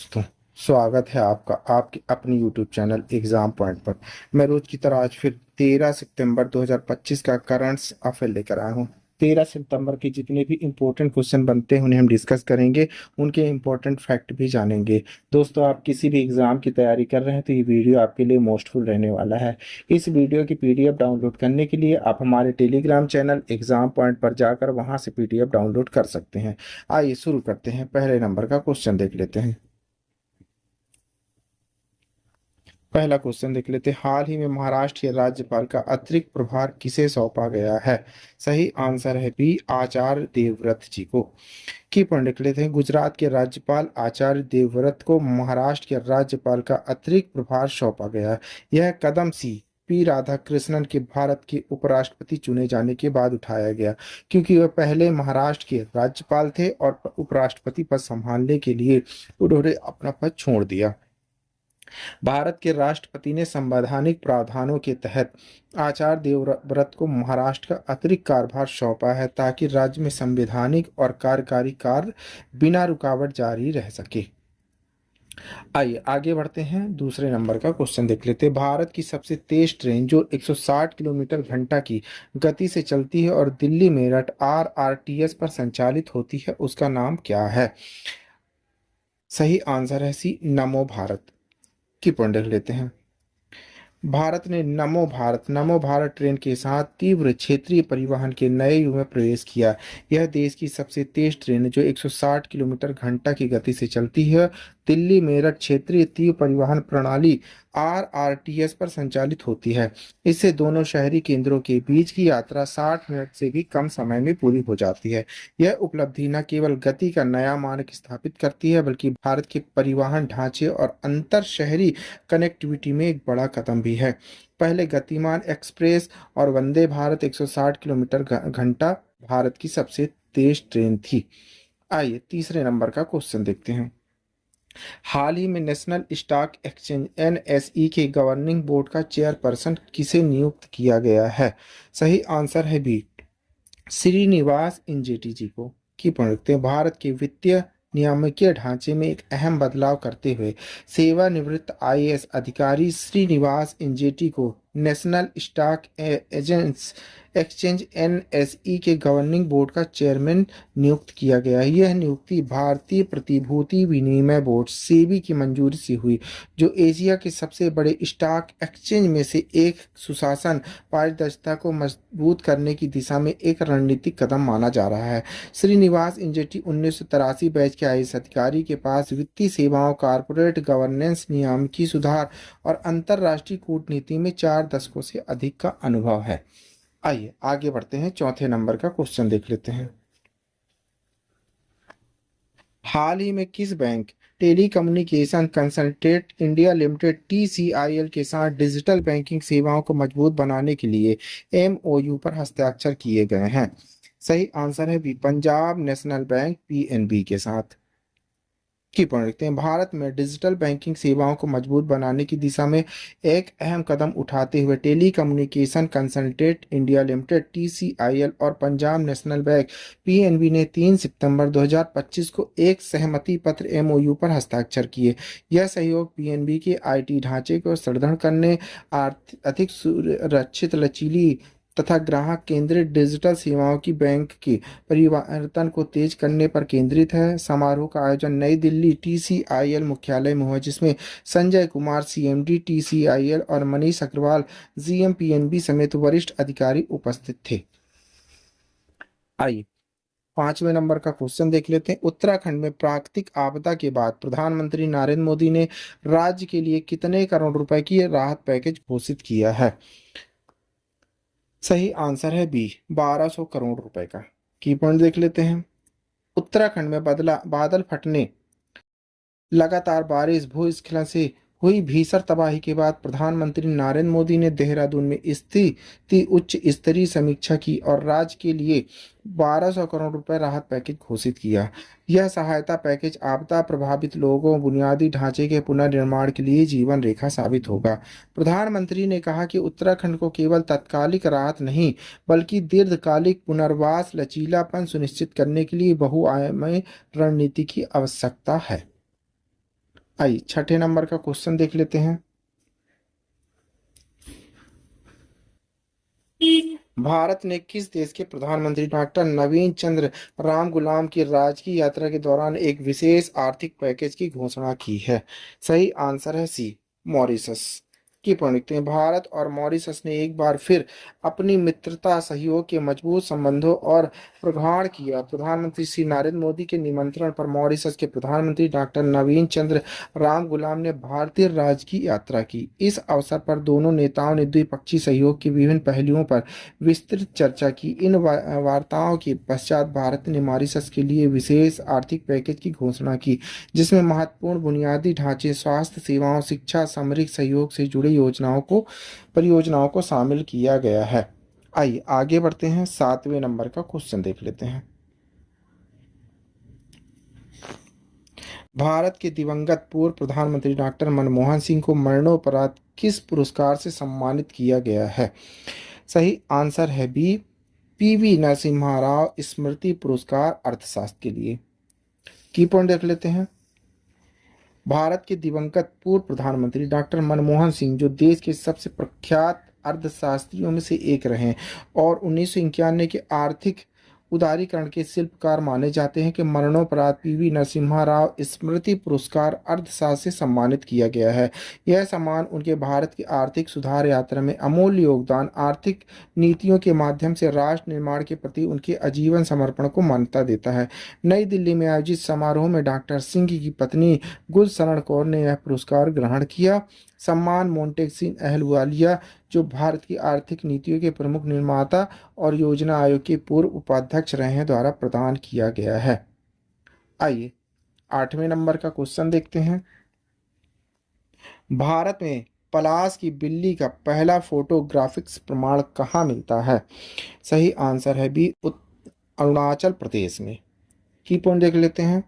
दोस्तों, स्वागत है आपका आपके अपने YouTube चैनल एग्जाम पॉइंट पर। मैं रोज की तरह आज फिर 13 सितंबर 2025 का करंट अफेयर लेकर आया हूँ। 13 सितंबर के जितने भी इम्पोर्टेंट क्वेश्चन बनते हैं उन्हें हम डिस्कस करेंगे, उनके इम्पोर्टेंट फैक्ट भी जानेंगे। दोस्तों, आप किसी भी एग्जाम की तैयारी कर रहे हैं तो ये वीडियो आपके लिए मोस्टफुल रहने वाला है। इस वीडियो की PDF डाउनलोड करने के लिए आप हमारे टेलीग्राम चैनल एग्जाम पॉइंट पर जाकर वहां से PDF डाउनलोड कर सकते हैं। आइए शुरू करते हैं। पहले नंबर का क्वेश्चन देख लेते हैं। पहला क्वेश्चन देख लेते हैं। हाल ही में महाराष्ट्र के राज्यपाल का अतिरिक्त प्रभार किसे सौंपा गया है? सही आंसर है बी, आचार्य देवव्रत जी को। की पॉइंट देख लेते हैं। गुजरात के राज्यपाल आचार्य देवव्रत को महाराष्ट्र के राज्यपाल का अतिरिक्त प्रभार सौंपा गया है। यह कदम पी राधाकृष्णन के भारत के उपराष्ट्रपति चुने जाने के बाद उठाया गया, क्योंकि वह पहले महाराष्ट्र के राज्यपाल थे और उपराष्ट्रपति पद संभालने के लिए उन्होंने अपना पद छोड़ दिया। भारत के राष्ट्रपति ने संवैधानिक प्रावधानों के तहत आचार्य देवव्रत को महाराष्ट्र का अतिरिक्त कार्यभार सौंपा है, ताकि राज्य में संवैधानिक और कार्यकारी कार्य बिना रुकावट जारी रह सके। आइए आगे बढ़ते हैं। दूसरे नंबर का क्वेश्चन देख लेते हैं। भारत की सबसे तेज ट्रेन जो 160 किलोमीटर घंटा की गति से चलती है और दिल्ली मेरठ RRTS पर संचालित होती है, उसका नाम क्या है? सही आंसर है सी, नमो भारत। की पॉइंट देख लेते हैं। भारत ने नमो भारत ट्रेन के साथ तीव्र क्षेत्रीय परिवहन के नए युग में प्रवेश किया। यह देश की सबसे तेज ट्रेन है जो 160 किलोमीटर घंटा की गति से चलती है। दिल्ली मेरठ क्षेत्रीय तीव्र परिवहन प्रणाली RRTS पर संचालित होती है। इससे दोनों शहरी केंद्रों के बीच की यात्रा 60 मिनट से भी कम समय में पूरी हो जाती है। यह उपलब्धि न केवल गति का नया मानक स्थापित करती है, बल्कि भारत के परिवहन ढांचे और अंतर शहरी कनेक्टिविटी में एक बड़ा कदम भी है। पहले गतिमान एक्सप्रेस और वंदे भारत 160 किलोमीटर घंटा भारत की सबसे तेज ट्रेन थी। आइए तीसरे नंबर का क्वेश्चन देखते हैं। हाल ही में नेशनल स्टॉक एक्सचेंज NSE के गवर्निंग बोर्ड का चेयरपर्सन किसे नियुक्त किया गया है? सही आंसर है बी, श्रीनिवास इंजेटी जी को। की पढ़ रखते हैं। भारत के वित्तीय नियामकीय ढांचे में एक अहम बदलाव करते हुए सेवानिवृत्त IAS अधिकारी श्रीनिवास इंजेटी को national stock agency exchange NSE के गवर्निंग बोर्ड का चेयरमैन नियुक्त किया गया है। यह नियुक्ति भारतीय प्रतिभूति विनिमय बोर्ड सेबी की मंजूरी से हुई, जो एशिया के सबसे बड़े स्टॉक एक्सचेंज में से एक सुशासन पारदर्शिता को मजबूत करने की दिशा में एक रणनीतिक कदम माना जा रहा है। श्रीनिवास इंजेटी 1983 बैच के IAS अधिकारी के पास वित्तीय सेवाओं, कॉर्पोरेट गवर्नेंस, नियामकीय सुधार और अंतर्राष्ट्रीय कूटनीति में 4 दशकों से अधिक का अनुभव है। आइए आगे बढ़ते हैं। चौथे नंबर का क्वेश्चन देख लेते हैं। हाल ही में किस bank telecommunication consultant India limited TCIL के साथ डिजिटल बैंकिंग सेवाओं को मजबूत बनाने के लिए MOU पर हस्ताक्षर किए गए हैं? सही आंसर है B, Punjab national bank PNB के साथ। की पॉइंट रखते हैं। भारत में डिजिटल बैंकिंग सेवाओं को मजबूत बनाने की दिशा में एक अहम कदम उठाते हुए telecommunication consultant India limited TCIL और पंजाब नेशनल बैंक PNB ने 3 सितंबर 2025 को एक सहमति पत्र MOU पर हस्ताक्षर किए। यह सहयोग PNB के IT ढांचे को सुदृढ़ करने, अधिक सुरक्षित, लचीली तथा ग्राहक केंद्रित डिजिटल सेवाओं की बैंक की परिवर्तन को तेज करने पर केंद्रित है। समारोह का आयोजन नई दिल्ली TCIL मुख्यालय में हुआ, जिसमें संजय कुमार CMD TCIL और मनीष अग्रवाल GM PNB समेत वरिष्ठ अधिकारी उपस्थित थे। आइए पांचवें नंबर का क्वेश्चन देख लेते हैं। उत्तराखंड में प्राकृतिक आपदा के बाद प्रधानमंत्री नरेंद्र मोदी ने राज्य के लिए कितने करोड़ रुपए की राहत पैकेज घोषित किया है? सही आंसर है बी, 1200 करोड़ रुपए का। की पॉइंट देख लेते हैं। उत्तराखंड में बादल फटने, लगातार बारिश, भूस्खलन से हुई भीषण तबाही के बाद प्रधानमंत्री नरेंद्र मोदी ने देहरादून में स्थिति उच्च स्तरीय समीक्षा की और राज्य के लिए 1200 करोड़ रुपए राहत पैकेज घोषित किया। यह सहायता पैकेज आपदा प्रभावित लोगों, बुनियादी ढांचे के पुनर्निर्माण के लिए जीवन रेखा साबित होगा। प्रधानमंत्री ने कहा कि उत्तराखंड को केवल तात्कालिक राहत नहीं, बल्कि दीर्घकालिक पुनर्वास, लचीलापन सुनिश्चित करने के लिए बहुआयामी रणनीति की आवश्यकता है। आइए छठे नंबर का क्वेश्चन देख लेते हैं। भारत ने किस देश के प्रधानमंत्री डॉक्टर नवीन चंद्र राम गुलाम की राजकीय यात्रा के दौरान एक विशेष आर्थिक पैकेज की घोषणा की है? सही आंसर है सी, मॉरिशस। की पॉइंट लिखते हैं, भारत और मॉरिशस ने एक बार फिर अपनी मित्रता, सहयोग के मजबूत संबंधों और प्रगाढ़ किया। प्रधानमंत्री श्री नरेंद्र मोदी के निमंत्रण पर मॉरिशस के प्रधानमंत्री डॉक्टर नवीन चंद्र राम गुलाम ने भारतीय राज्य की यात्रा की। इस अवसर पर दोनों नेताओं ने द्विपक्षीय सहयोग के विभिन्न पहलुओं पर विस्तृत चर्चा की। इन वार्ताओं के पश्चात भारत ने मॉरिशस के लिए विशेष आर्थिक पैकेज की घोषणा की, जिसमें महत्वपूर्ण बुनियादी ढांचे, स्वास्थ्य सेवाओं, शिक्षा, सामरिक सहयोग से जुड़ी परियोजनाओं को शामिल किया गया है। आइए आगे बढ़ते हैं, 7वें नंबर का क्वेश्चन देख लेते हैं। भारत के दिवंगत पूर्व प्रधानमंत्री डॉक्टर मनमोहन सिंह को मरणोपरांत किस पुरस्कार से सम्मानित किया गया है? सही आंसर है बी, पीवी नरसिम्हा राव स्मृति पुरस्कार अर्थशास्त्र के लिए। की पॉइंट देख लेते हैं। भारत के दिवंगत पूर्व प्रधानमंत्री डॉक्टर मनमोहन सिंह, जो देश के सबसे प्रख्यात अर्थशास्त्रियों में से एक रहे और 1991 के आर्थिक उदारीकरण के शिल्पकार माने जाते हैं, कि मरणोपरांत पीवी नरसिम्हा राव स्मृति पुरस्कार अर्थशास्त्र से सम्मानित किया गया है। यह सम्मान उनके भारत की आर्थिक सुधार यात्रा में अमूल्य योगदान, आर्थिक नीतियों के माध्यम से राष्ट्र निर्माण के प्रति उनके आजीवन समर्पण को मान्यता देता है। नई दिल्ली में आयोजित समारोह में डॉक्टर सिंह की पत्नी गुलशरण कौर ने यह पुरस्कार ग्रहण किया। सम्मान मोंटेक सिंह अहलुवालिया, जो भारत की आर्थिक नीतियों के प्रमुख निर्माता और योजना आयोग के पूर्व उपाध्यक्ष रहे हैं, द्वारा प्रदान किया गया है। आइए 8वें नंबर का क्वेश्चन देखते हैं। भारत में पलाश की बिल्ली का पहला फोटोग्राफिक्स प्रमाण कहाँ मिलता है? सही आंसर है बी, अरुणाचल प्रदेश में। की पॉइंट देख लेते हैं।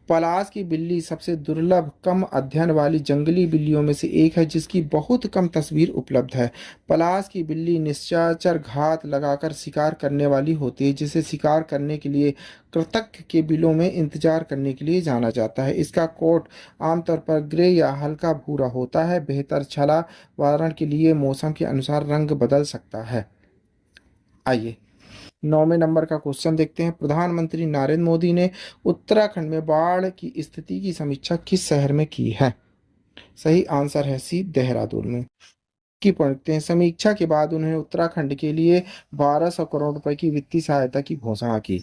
पलाश की बिल्ली सबसे दुर्लभ, कम अध्ययन वाली जंगली बिल्लियों में से एक है, जिसकी बहुत कम तस्वीर उपलब्ध है। पलाश की बिल्ली निशाचर घात लगाकर शिकार करने वाली होती है, जिसे शिकार करने के लिए कृतक के बिलों में इंतजार करने के लिए जाना जाता है। इसका कोट आमतौर पर ग्रे या हल्का भूरा होता है। बेहतर छला वारण के लिए मौसम के अनुसार रंग बदल सकता है। आइए 9वें नंबर का क्वेश्चन देखते हैं। प्रधानमंत्री नरेंद्र मोदी ने उत्तराखंड में बाढ़ की स्थिति की समीक्षा किस शहर में की है? सही आंसर है सी, देहरादून में। की पढ़ते हैं। समीक्षा के बाद उन्होंने उत्तराखंड के लिए 1200 करोड़ रुपए की वित्तीय सहायता की घोषणा की।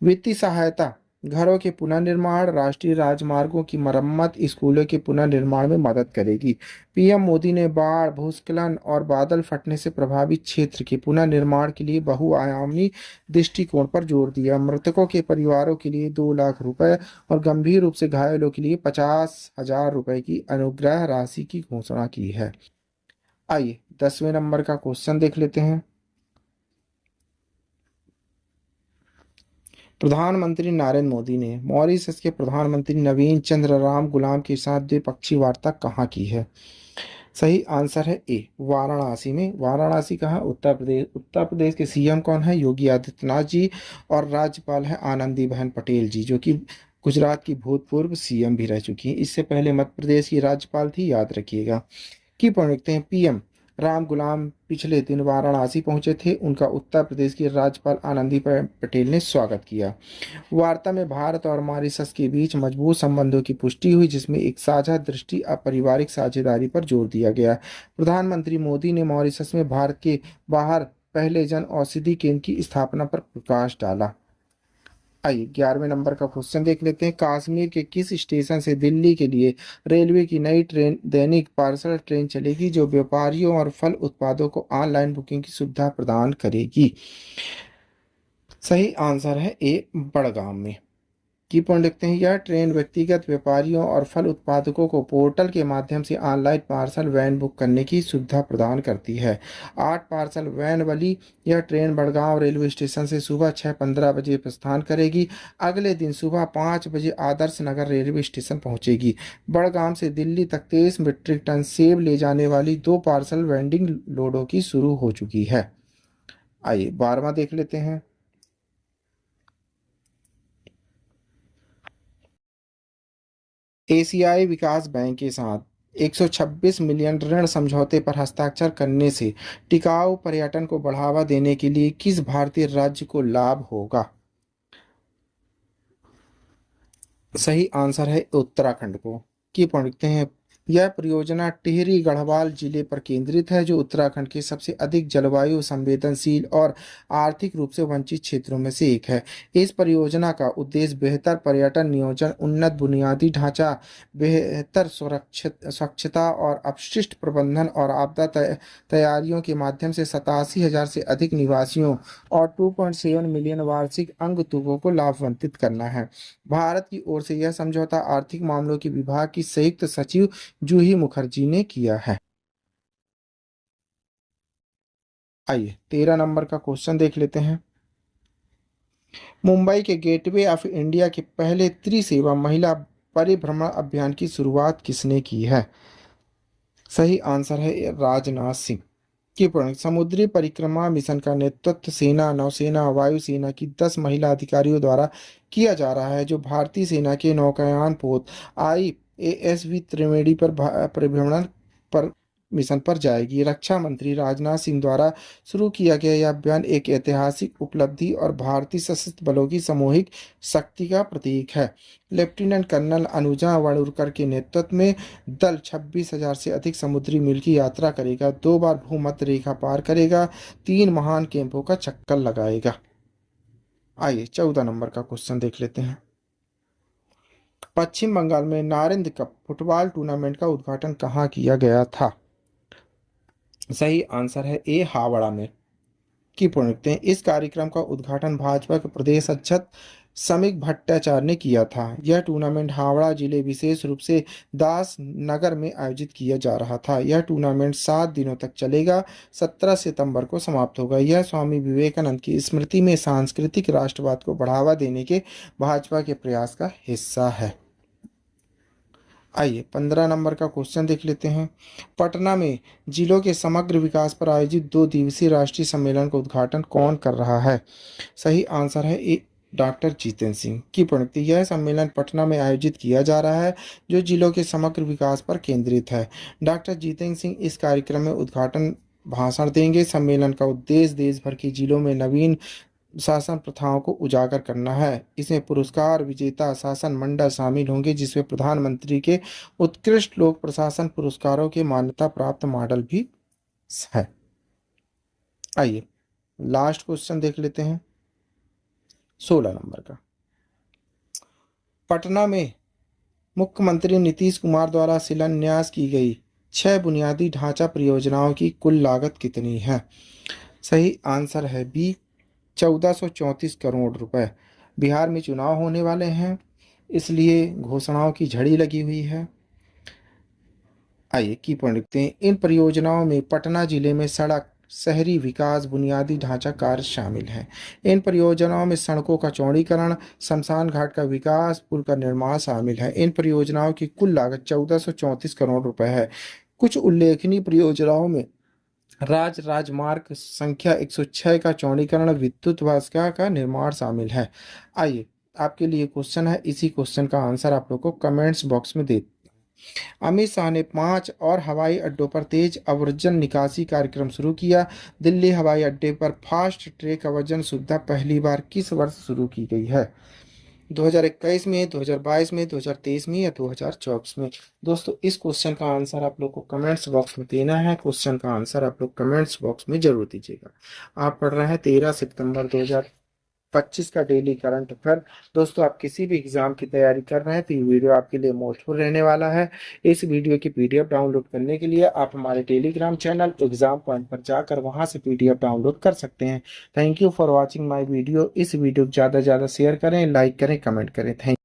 वित्तीय सहायता घरों के पुनर्निर्माण, राष्ट्रीय राजमार्गों की मरम्मत, स्कूलों के पुनर्निर्माण में मदद करेगी। पीएम मोदी ने बाढ़, भूस्खलन और बादल फटने से प्रभावित क्षेत्र के पुनर्निर्माण के लिए बहुआयामी दृष्टिकोण पर जोर दिया। मृतकों के परिवारों के लिए 2 लाख रुपए और गंभीर रूप से घायलों के लिए 50,000 रुपए की अनुग्रह राशि की घोषणा की है। आइए 10वें नंबर का क्वेश्चन देख लेते हैं। प्रधानमंत्री नरेंद्र मोदी ने मॉरिशस के प्रधानमंत्री नवीन चंद्र राम गुलाम के साथ द्विपक्षीय वार्ता कहाँ की है? सही आंसर है ए, वाराणसी में। वाराणसी कहाँ? उत्तर प्रदेश। उत्तर प्रदेश के सीएम कौन है? योगी आदित्यनाथ जी। और राज्यपाल है आनंदीबेन पटेल जी, जो कि गुजरात की भूतपूर्व सीएम भी रह चुकी हैं। इससे पहले मध्य प्रदेश की राज्यपाल थी, याद रखिएगा। की पॉइंट लिखते हैं। पीएम राम गुलाम पिछले दिन वाराणसी पहुंचे थे। उनका उत्तर प्रदेश की राज्यपाल आनंदीबेन पटेल ने स्वागत किया। वार्ता में भारत और मॉरिशस के बीच मजबूत संबंधों की पुष्टि हुई, जिसमें एक साझा दृष्टि और पारिवारिक साझेदारी पर जोर दिया गया। प्रधानमंत्री मोदी ने मॉरिशस में भारत के बाहर पहले जन औषधि केंद्र की स्थापना पर प्रकाश डाला। आइए 11वें नंबर का क्वेश्चन देख लेते हैं। कश्मीर के किस स्टेशन से दिल्ली के लिए रेलवे की नई ट्रेन दैनिक पार्सल ट्रेन चलेगी, जो व्यापारियों और फल उत्पादों को ऑनलाइन बुकिंग की सुविधा प्रदान करेगी? सही आंसर है ए, बड़गाम में। की पॉइंट लिखते हैं। यह ट्रेन व्यक्तिगत व्यापारियों और फल उत्पादकों को पोर्टल के माध्यम से ऑनलाइन पार्सल वैन बुक करने की सुविधा प्रदान करती है। 8 पार्सल वैन वाली यह ट्रेन बड़गांव रेलवे स्टेशन से सुबह 6:15 बजे प्रस्थान करेगी। अगले दिन सुबह 5 बजे आदर्श नगर रेलवे स्टेशन पहुंचेगी। बड़गाम से दिल्ली तक 23 मीट्रिक टन सेब ले जाने वाली 2 पार्सल वेंडिंग लोडों की शुरू हो चुकी है। आइए 12वां देख लेते हैं। एशियाई विकास बैंक के साथ 126 मिलियन ऋण समझौते पर हस्ताक्षर करने से टिकाऊ पर्यटन को बढ़ावा देने के लिए किस भारतीय राज्य को लाभ होगा? सही आंसर है उत्तराखंड को। की पढ़ते हैं, यह परियोजना टिहरी गढ़वाल जिले पर केंद्रित है, जो उत्तराखंड के सबसे अधिक जलवायु संवेदनशील और आर्थिक रूप से वंचित क्षेत्रों में से एक है। इस परियोजना का उद्देश्य बेहतर पर्यटन नियोजन, उन्नत बुनियादी ढांचा, बेहतर सुरक्षित स्वच्छता और अपशिष्ट प्रबंधन और आपदा तैयारियों के माध्यम से 87,000 से अधिक निवासियों और 2.7 मिलियन वार्षिक अंगतुकों को लाभान्वित करना है। भारत की ओर से यह समझौता आर्थिक मामलों के विभाग की संयुक्त सचिव जूही मुखर्जी ने किया है। आइए 13 नंबर का क्वेश्चन देख लेते हैं। मुंबई के गेटवे ऑफ इंडिया के पहले त्रिसेवा महिला परिभ्रमण अभियान की शुरुआत किसने की है? सही आंसर है राजनाथ सिंह। की पॉइंट, समुद्री परिक्रमा मिशन का नेतृत्व सेना, नौसेना, वायुसेना की 10 महिला अधिकारियों द्वारा किया जा रहा है, जो भारतीय सेना के नौकायान पोत IASV त्रिवेणी पर परिभ्रमण पर मिशन पर जाएगी। रक्षा मंत्री राजनाथ सिंह द्वारा शुरू किया गया यह अभियान एक ऐतिहासिक उपलब्धि और भारतीय सशस्त्र बलों की सामूहिक शक्ति का प्रतीक है। लेफ्टिनेंट कर्नल अनुजा वाडूरकर के नेतृत्व में दल 26,000 से अधिक समुद्री मील की यात्रा करेगा, 2 बार भूमध्य रेखा पार करेगा, 3 महान कैंपों का चक्कर लगाएगा। आइए 14 नंबर का क्वेश्चन देख लेते हैं। पश्चिम बंगाल में नारिंद कप फुटबॉल टूर्नामेंट का उद्घाटन कहाँ किया गया था? सही आंसर है ए हावड़ा में। की पूर्णता, इस कार्यक्रम का उद्घाटन भाजपा के प्रदेश अध्यक्ष समीक भट्टाचार्य ने किया था। यह टूर्नामेंट हावड़ा जिले विशेष रूप से दास नगर में आयोजित किया जा रहा था। यह टूर्नामेंट 7 दिनों तक चलेगा, 17 सितंबर को समाप्त होगा। यह स्वामी विवेकानंद की स्मृति में सांस्कृतिक राष्ट्रवाद को बढ़ावा देने के भाजपा के प्रयास का हिस्सा है। आइए 15 नंबर का क्वेश्चन देख लेते हैं। पटना में जिलों के समग्र विकास पर आयोजित 2 दिवसीय राष्ट्रीय सम्मेलन का उद्घाटन कौन कर रहा है? सही आंसर है ए डॉक्टर जितेंद्र सिंह। की प्रणति, यह सम्मेलन पटना में आयोजित किया जा रहा है, जो जिलों के समग्र विकास पर केंद्रित है। डॉक्टर जितेंद्र सिंह इस कार्यक्रम में उद्घाटन भाषण देंगे। सम्मेलन का उद्देश्य देश भर के जिलों में नवीन शासन प्रथाओं को उजागर करना है। इसमें पुरस्कार विजेता शासन मंडल शामिल होंगे, जिसमें प्रधानमंत्री के उत्कृष्ट लोक प्रशासन पुरस्कारों के मान्यता प्राप्त मॉडल भी है। आइए लास्ट क्वेश्चन देख लेते हैं 16 नंबर का। पटना में मुख्यमंत्री नीतीश कुमार द्वारा शिलान्यास की गई 6 बुनियादी ढांचा परियोजनाओं की कुल लागत कितनी है? सही आंसर है बी 1434 करोड़ रुपए। बिहार में चुनाव होने वाले हैं, इसलिए घोषणाओं की झड़ी लगी हुई है। आइए की पॉइंट लिखते हैं। इन परियोजनाओं में पटना जिले में सड़क, शहरी विकास, बुनियादी ढांचा कार्य शामिल हैं। इन परियोजनाओं में सड़कों का चौड़ीकरण, शमशान घाट का विकास, पुल का निर्माण शामिल है। इन परियोजनाओं की कुल लागत 1434 करोड़ रुपए है। कुछ उल्लेखनीय परियोजनाओं में राजमार्ग संख्या 106 का चौड़ीकरण, विद्युत वाहिका का निर्माण शामिल है। आइए आपके लिए क्वेश्चन है, इसी क्वेश्चन का आंसर आप लोग को कमेंट्स बॉक्स में दे। अमित शाह ने 5 और हवाई अड्डों पर तेज अव्रजन निकासी कार्यक्रम शुरू किया। दिल्ली हवाई अड्डे पर फास्ट ट्रैक अव्रजन सुविधा पहली बार किस वर्ष शुरू की गई है? 2021 में, 2022 में, 2023 में या 2024 में? दोस्तों इस क्वेश्चन का आंसर आप लोग को कमेंट्स बॉक्स में देना है। क्वेश्चन का आंसर आप लोग कमेंट्स बॉक्स में जरूर दीजिएगा। आप पढ़ रहे हैं 13 सितंबर 2025 का डेली करंट अफेयर। दोस्तों आप किसी भी एग्जाम की तैयारी कर रहे हैं तो ये वीडियो आपके लिए मोस्टफुल रहने वाला है। इस वीडियो की PDF डाउनलोड करने के लिए आप हमारे टेलीग्राम चैनल एग्जाम पॉइंट पर जाकर वहां से PDF डाउनलोड कर सकते हैं। Thank you for watching my video. इस वीडियो को ज़्यादा से ज़्यादा शेयर करें, लाइक करें, कमेंट करें। थैंक